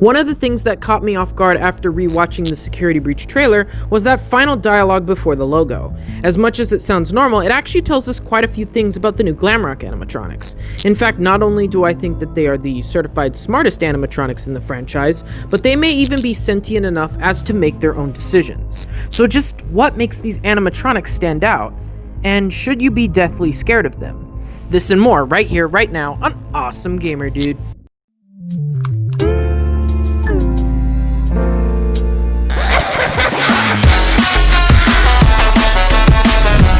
One of the things that caught me off guard after rewatching the security breach trailer was that final dialogue before the logo. As much as it sounds normal, it actually tells us quite a few things about the new Glamrock animatronics. In fact, not only do I think that they are the certified smartest animatronics in the franchise, but they may even be sentient enough as to make their own decisions. So just what makes these animatronics stand out? And should you be deathly scared of them? This and more right here, right now on Awesome Gamer Dude.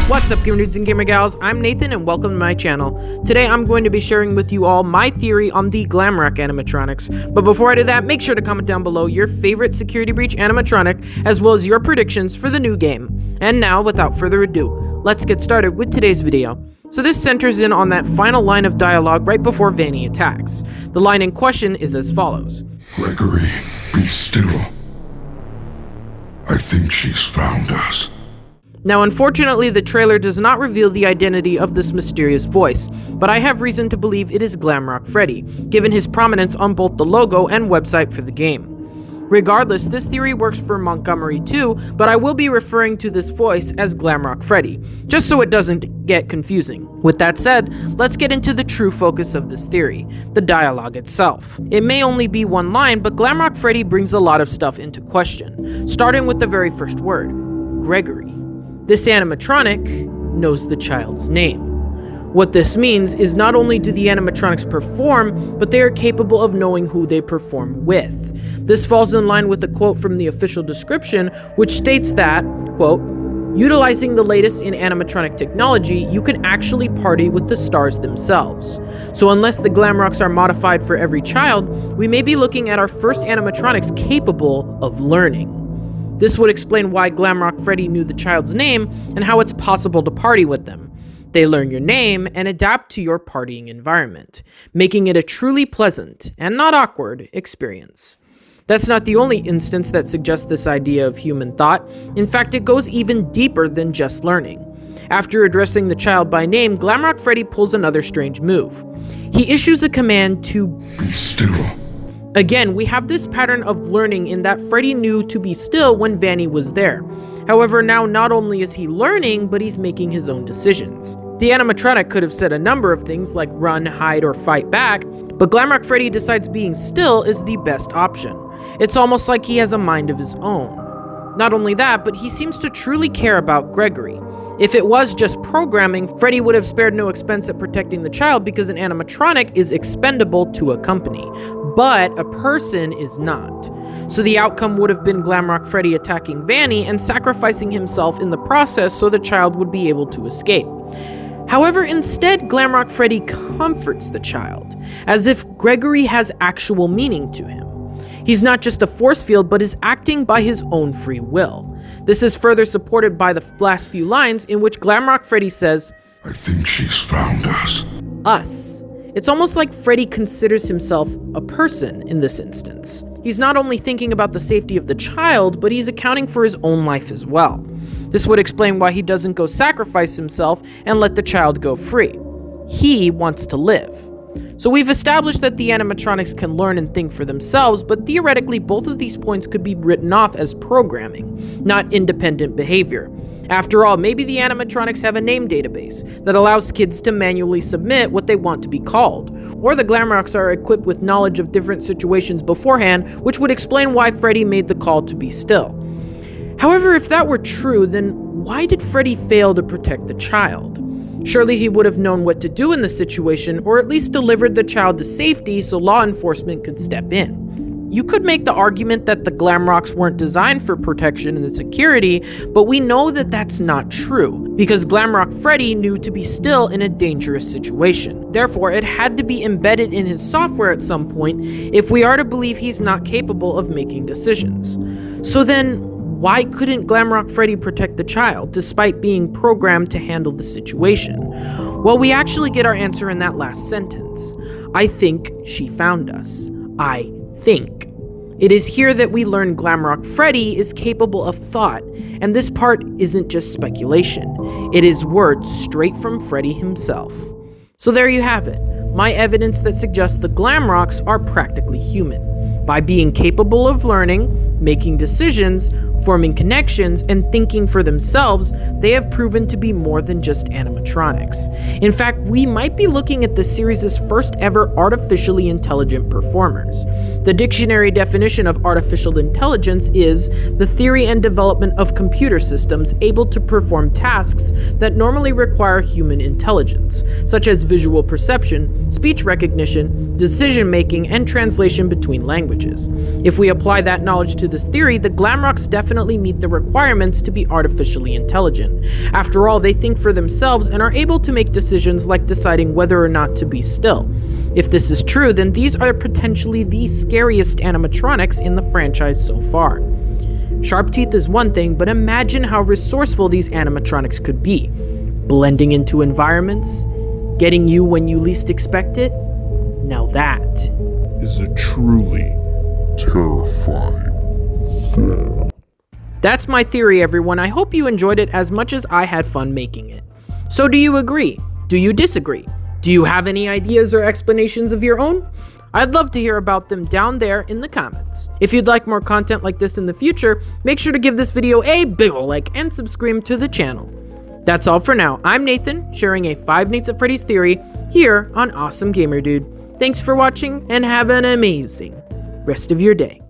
What's up, gamer dudes and gamer gals? I'm Nathan and welcome to my channel. Today I'm going to be sharing with you all my theory on the Glamrock animatronics. But before I do that, make sure to comment down below your favorite security breach animatronic as well as your predictions for the new game. And now, without further ado, let's get started with today's video. So this centers in on that final line of dialogue right before Vanny attacks. The line in question is as follows. Gergory, be still. I think she's found us. Now, unfortunately, the trailer does not reveal the identity of this mysterious voice, but I have reason to believe it is Glamrock Freddy, given his prominence on both the logo and website for the game. Regardless, this theory works for Montgomery too, but I will be referring to this voice as Glamrock Freddy, just so it doesn't get confusing. With that said, let's get into the true focus of this theory, the dialogue itself. It may only be one line, but Glamrock Freddy brings a lot of stuff into question, starting with the very first word, Gergory. This animatronic knows the child's name. What this means is not only do the animatronics perform, but they are capable of knowing who they perform with. This falls in line with the quote from the official description, which states that, quote, utilizing the latest in animatronic technology, you can actually party with the stars themselves. So unless the Glamrocks are modified for every child, we may be looking at our first animatronics capable of learning. This would explain why Glamrock Freddy knew the child's name and how it's possible to party with them. They learn your name and adapt to your partying environment, making it a truly pleasant and not awkward experience. That's not the only instance that suggests this idea of human thought. In fact, it goes even deeper than just learning. After addressing the child by name, Glamrock Freddy pulls another strange move. He issues a command to be still. Again, we have this pattern of learning in that Freddy knew to be still when Vanny was there. However, now not only is he learning, but he's making his own decisions. The animatronic could have said a number of things like run, hide, or fight back, but Glamrock Freddy decides being still is the best option. It's almost like he has a mind of his own. Not only that, but he seems to truly care about Gergory. If it was just programming, Freddy would have spared no expense at protecting the child because an animatronic is expendable to a company, but a person is not. So the outcome would have been Glamrock Freddy attacking Vanny and sacrificing himself in the process so the child would be able to escape. However, instead, Glamrock Freddy comforts the child, as if Gergory has actual meaning to him. He's not just a force field, but is acting by his own free will. This is further supported by the last few lines in which Glamrock Freddy says, I think she's found us. Us. It's almost like Freddy considers himself a person in this instance. He's not only thinking about the safety of the child, but he's accounting for his own life as well. This would explain why he doesn't go sacrifice himself and let the child go free. He wants to live. So we've established that the animatronics can learn and think for themselves, but theoretically both of these points could be written off as programming, not independent behavior. After all, maybe the animatronics have a name database that allows kids to manually submit what they want to be called. Or the Glamrocks are equipped with knowledge of different situations beforehand, which would explain why Freddy made the call to be still. However, if that were true, then why did Freddy fail to protect the child? Surely he would have known what to do in the situation, or at least delivered the child to safety so law enforcement could step in. You could make the argument that the Glamrocks weren't designed for protection and security, but we know that that's not true, because Glamrock Freddy knew to be still in a dangerous situation. Therefore, it had to be embedded in his software at some point if we are to believe he's not capable of making decisions. So then, why couldn't Glamrock Freddy protect the child, despite being programmed to handle the situation? Well, we actually get our answer in that last sentence. I think she found us. I think. It is here that we learn Glamrock Freddy is capable of thought, and this part isn't just speculation. It is words straight from Freddy himself. So there you have it, my evidence that suggests the Glamrocks are practically human. By being capable of learning, making decisions, forming connections, and thinking for themselves, they have proven to be more than just animatronics. In fact, we might be looking at the series' first ever artificially intelligent performers. The dictionary definition of artificial intelligence is the theory and development of computer systems able to perform tasks that normally require human intelligence, such as visual perception, speech recognition, decision-making, and translation between languages. If we apply that knowledge to this theory, the Glamrocks definitely meet the requirements to be artificially intelligent. After all, they think for themselves and are able to make decisions like deciding whether or not to be still. If this is true, then these are potentially the scariest animatronics in the franchise so far. Sharp teeth is one thing, but imagine how resourceful these animatronics could be. Blending into environments, getting you when you least expect it. Now that is a truly terrifying thought. That's my theory, everyone. I hope you enjoyed it as much as I had fun making it. So do you agree? Do you disagree? Do you have any ideas or explanations of your own? I'd love to hear about them down there in the comments. If you'd like more content like this in the future, make sure to give this video a big ol' like and subscribe to the channel. That's all for now. I'm Nathan, sharing a Five Nights at Freddy's theory here on Awesome Gamer Dude. Thanks for watching and have an amazing rest of your day.